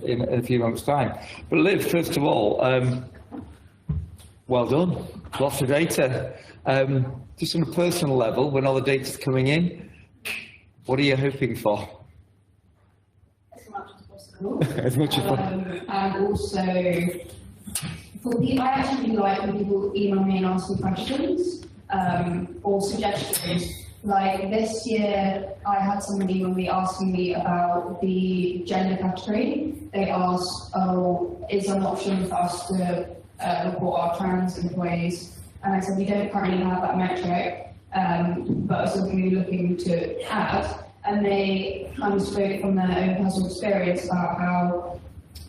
in a few months' time. But Liv, first of all, well done. Lots of data. Just on a personal level, when all the data's coming in, what are you hoping for? As much as possible. As much as possible. And also, for people, I actually really like when people email me and ask me questions or suggestions. Like this year, I had someone email me asking me about the gender category. They asked, oh, is there an option for us to report our trans employees? And I said, we don't currently have that metric, but it's something we're looking to add. And they kind of spoke from their own personal experience about how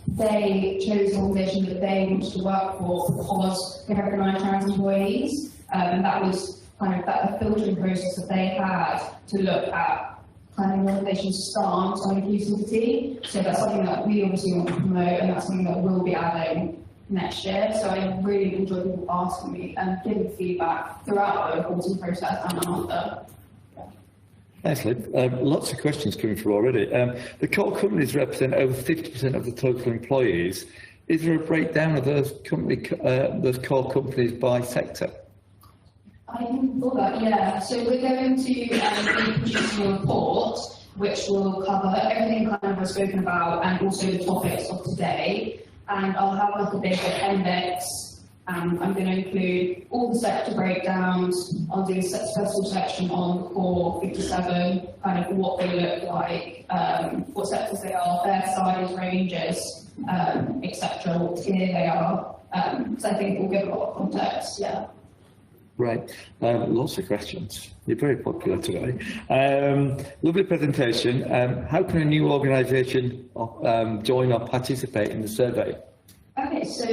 they chose an organisation that they wanted to work for because they recognise trans employees, and that was kind of that filtering process that they had to look at kind of an organisation's stance on inclusivity. So that's something that we obviously want to promote, and that's something that we'll be adding next year. So I really enjoy people asking me and giving feedback throughout the reporting process and after. Excellent. Lots of questions coming through already. The core companies represent over 50% of the total employees. Is there a breakdown of those core companies by sector? I can pull that, yeah. So we're going to be producing a report which will cover everything kind of I've spoken about and also the topics of today. And I'll have like a big appendix. I'm going to include all the sector breakdowns. I'll do a special section on the core 57, kind of what they look like, what sectors they are, their size ranges, etc., what tier they are. Because I think we'll give a lot of context, yeah. Right, lots of questions. You're very popular today. Lovely presentation. How can a new organisation join or participate in the survey? Okay, so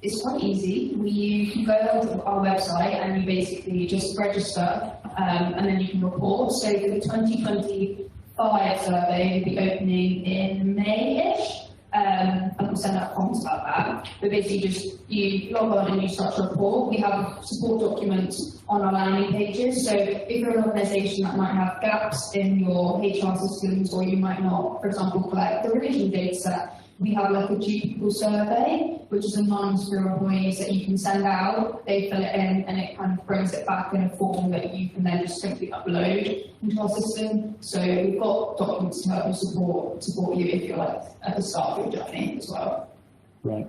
it's quite easy. You can go onto our website and you basically just register and then you can report. So for the 2025 survey, will be opening in May-ish. I can send out comments about that. But basically just you log on and you start to report. We have support documents on our landing pages. So if you're an organisation that might have gaps in your HR systems or you might not, for example, collect the religion data set, we have like a due people survey, which is anonymous for employees that you can send out. They fill it in and it kind of brings it back in a form that you can then just simply upload into our system. So we've got documents to help you support you if you're like at the start of your journey as well. Right.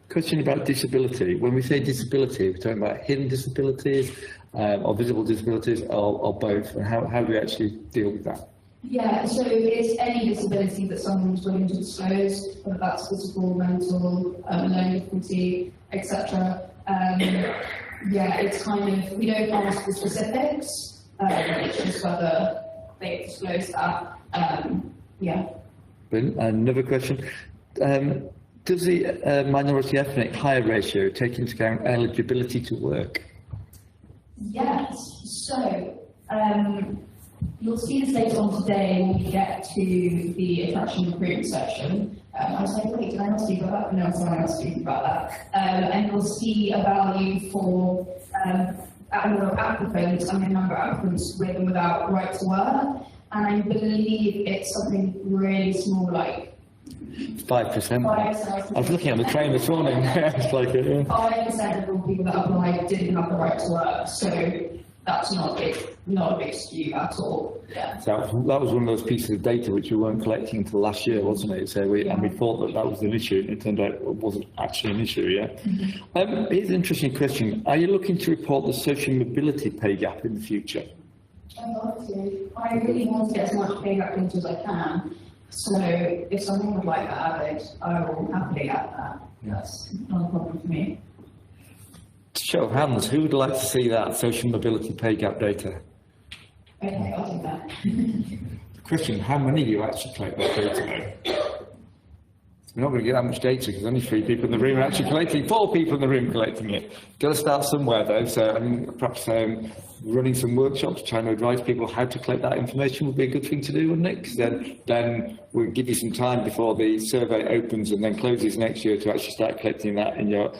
Question about disability. When we say disability, we're talking about hidden disabilities or visible disabilities or both, and how do we actually deal with that? Yeah, so it's any disability that someone's willing to disclose, whether that's physical, mental, learning difficulty, etc. Yeah, it's kind of, we don't ask the specifics, it's just whether they disclose that. Yeah. Another question. Does the minority ethnic hire ratio take into account eligibility to work? Yes, so you'll see this later on today when we get to the attraction recruitment section. I was like, wait, did I not speak about that? No, sorry, I was speaking about that. And you'll see a value for applicants and the number of applicants with and without right to work. And I believe it's something really small, like 5%. I was looking on the train this morning. It's like 5% of all people that applied didn't have the right to work. So that's not a big skew at all. Yeah. So that was one of those pieces of data which we weren't collecting until last year, wasn't it? So and we thought that was an issue, and it turned out it wasn't actually an issue. Yeah. Mm-hmm. Here's an interesting question: are you looking to report the social mobility pay gap in the future? I'd love to. I really want to get as much pay gap into as I can. So if someone would like that added, I will happily add that. That's not a problem for me. Show of hands, who would like to see that social mobility pay gap data? Okay, I'll do that. Question, how many of you actually collect that data? We're not going to get that much data because only 3 people in the room are actually collecting, 4 people in the room collecting it. Got to start somewhere though, so perhaps running some workshops, trying to advise people how to collect that information would be a good thing to do, wouldn't it? Because then we'll give you some time before the survey opens and then closes next year to actually start collecting that in your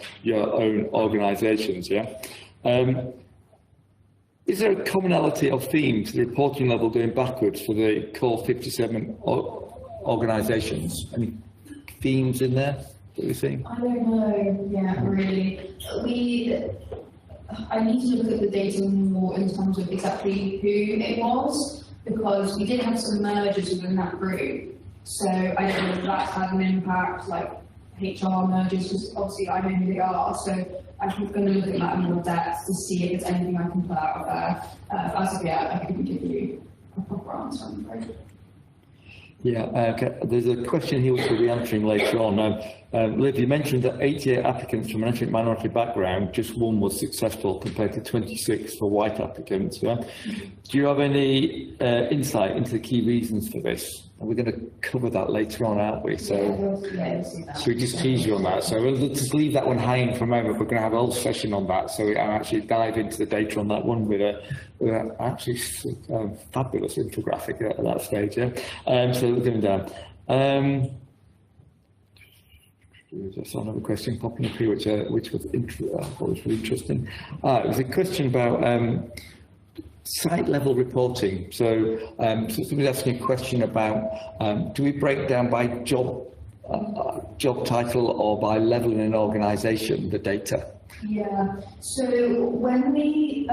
own organisations, yeah? Is there a commonality of theme to the reporting level going backwards for the core 57 organisations? Any themes in there that we're seeing? I don't know, yeah, really. I need to look at the data more in terms of exactly who it was, because we did have some mergers within that group. So I don't know if that's had an impact, like HR mergers, because obviously I know who they are. So I'm going to look at that in more depth to see if there's anything I can pull out of there. As of yet, I couldn't give you a proper answer, I'm afraid. Yeah, okay. There's a question here which we'll be answering later on. Liv, you mentioned that 88 applicants from an ethnic minority background, just one was successful compared to 26 for white applicants. Yeah? Do you have any insight into the key reasons for this? And we're going to cover that later on, aren't we? So, so we just tease you on that. So we'll just leave that one hanging for a moment. We're going to have a whole session on that. So we can actually dive into the data on that one with a actually fabulous infographic at that stage. Yeah. So we're going down. I saw another question popping up here, which was really interesting. It was a question about site level reporting. So, somebody's asking a question about do we break down by job title or by level in an organisation the data? Yeah. So when we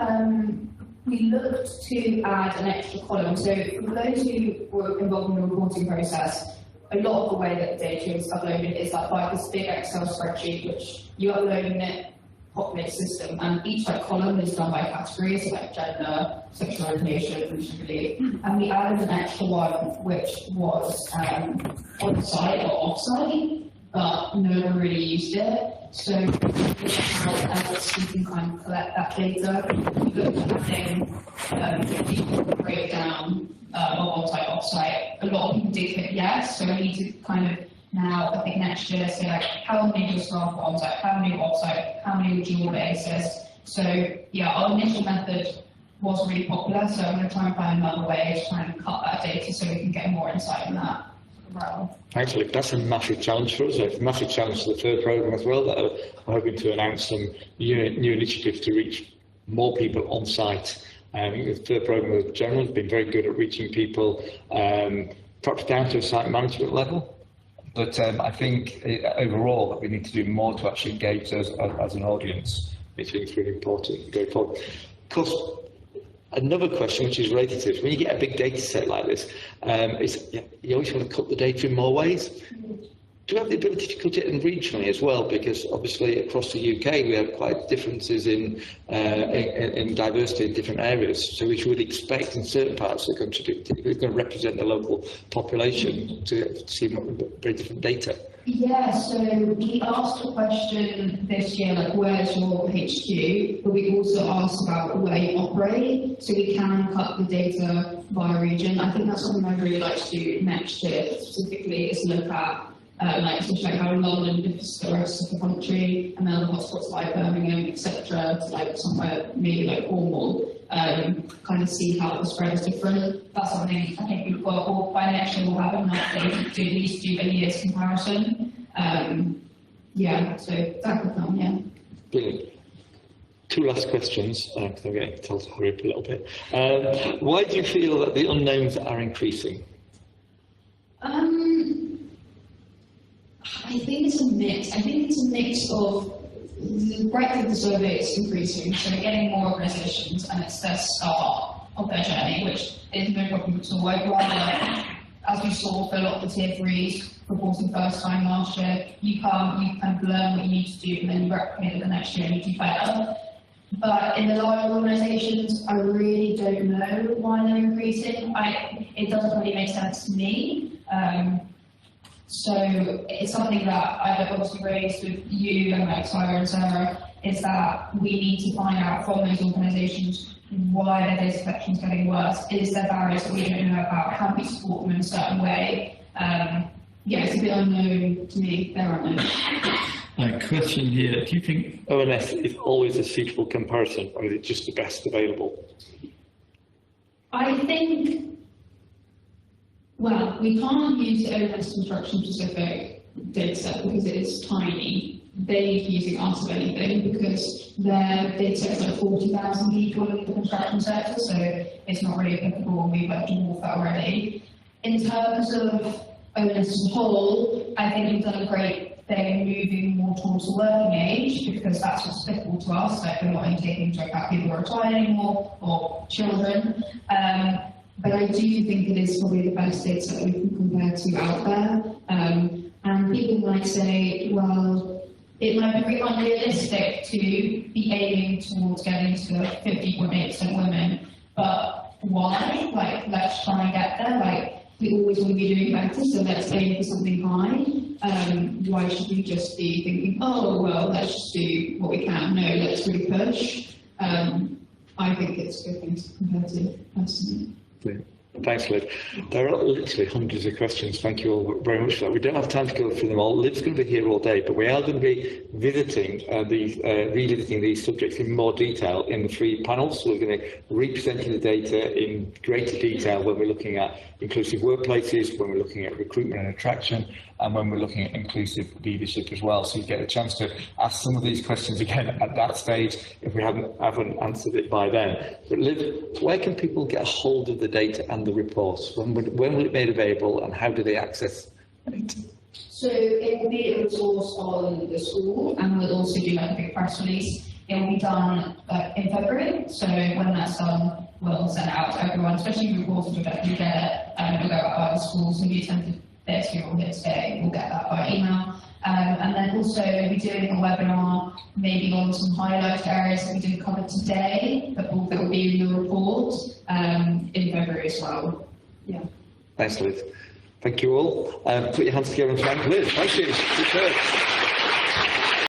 looked to add an extra column. So for those who were involved in the reporting process, a lot of the way that the data is uploaded is like this big Excel spreadsheet, which you upload in it, populates system, and each column is done by category, so like gender, sexual orientation, religious belief, and we added an extra one which was on-site or off-site, but no one really used it. So as we can kind of collect that data, we look at the breakdown of on-site, off-site. A lot of people did hit yes, so we need to kind of now, I think next year, say like how many of your staff were on-site, how many were off-site, how many were dual basis. So yeah, our initial method was really popular, so I'm going to try and find another way to try and cut that data so we can get more insight in that realm. Actually, that's a massive challenge for us. It's a massive challenge to the FIR programme as well, that I'm hoping to announce some new initiatives to reach more people on site. I think the FIR programme in general has been very good at reaching people, perhaps down to a site management level. But I think overall that we need to do more to actually engage as an audience. I think it's really important going forward. Of course, another question which is related to this, when you get a big data set like this, is you always want to cut the data in more ways. Do you have the ability to cut it in regionally as well? Because obviously across the UK we have quite differences in diversity in different areas. So we should expect in certain parts of the country we're going to represent the local population to see very different data. Yeah, so we asked a question this year, like where's your HQ, but we also asked about where you operate, so we can cut the data by region. I think that's something I'd really like to do next year, specifically is look at especially like how London differs to the rest of the country, and then other hotspots like Birmingham, etc., to like somewhere maybe like Cornwall, kind of see how the spread is different. That's something I think we've got, or by next year we'll have enough data to at least do a year's comparison. Yeah, so that could come, yeah. Brilliant. Two last questions, because I'm getting told to hurry up a little bit. Why do you feel that the unknowns are increasing? I think it's a mix. I think it's a mix of the breadth of the survey is increasing, so we're getting more organisations, and it's their start of their journey, which is no problem at all. I'd rather, as we saw for a lot of the tier 3s reporting first time last year, you kind of learn what you need to do, and then you replicate it the next year and you do better. But in the larger organisations, I really don't know why they're increasing. It doesn't really make sense to me. So it's something that I've obviously raised with you and like Tyra and Sarah, is that we need to find out from those organisations why their data collection is getting worse. Is there barriers that we don't know about? How can we support them in a certain way? Yeah, it's a bit unknown to me. They're unknown. Question here, do you think ONS is always a suitable comparison, or is it just the best available? I think, well, we can't use the ONS construction specific data set because it is tiny. They're using us of anything because their data set is like 40,000 people in the construction sector, so it's not really applicable, and we've dwarfed that already. In terms of onus as a whole, I think we've done a great thing moving more towards the working age, because that's what's applicable to us. Like, we're not only taking into account people who are retired anymore, or children. But I do think it is probably the best data that we can compare to out there. And people might say, well, it might be very unrealistic to be aiming towards getting to 50.8% women, but why? Like, let's try and get there. Like, we always want to be doing better, so let's aim for something high. Why should we just be thinking, oh, well, let's just do what we can? No, let's really push. I think it's a good thing to compare to, personally. Thanks, Liv. There are literally hundreds of questions. Thank you all very much for that. We don't have time to go through them all. Liv's going to be here all day, but we are going to be visiting revisiting these subjects in more detail in the 3 panels. So we're going to be representing the data in greater detail when we're looking at inclusive workplaces, when we're looking at recruitment and attraction, and when we're looking at inclusive leadership as well. So you get a chance to ask some of these questions again at that stage if we haven't answered it by then. But Liv, where can people get a hold of the data and the reports? When will it be made available, and how do they access it? So it will be a resource on the school, and we'll also do like a big press release. It will be done in February, so when that's done, we'll send it out to everyone, especially reporters will definitely get it, and it'll go out by the schools. If you attended this year or here today, we'll get that by email. And then also we'll be doing a webinar, maybe on some highlight areas that we didn't cover today, but that will be in your report in February as well. Yeah. Thanks, Liv. Thank you all. Put your hands together and thank Liv. Thank you. Superb.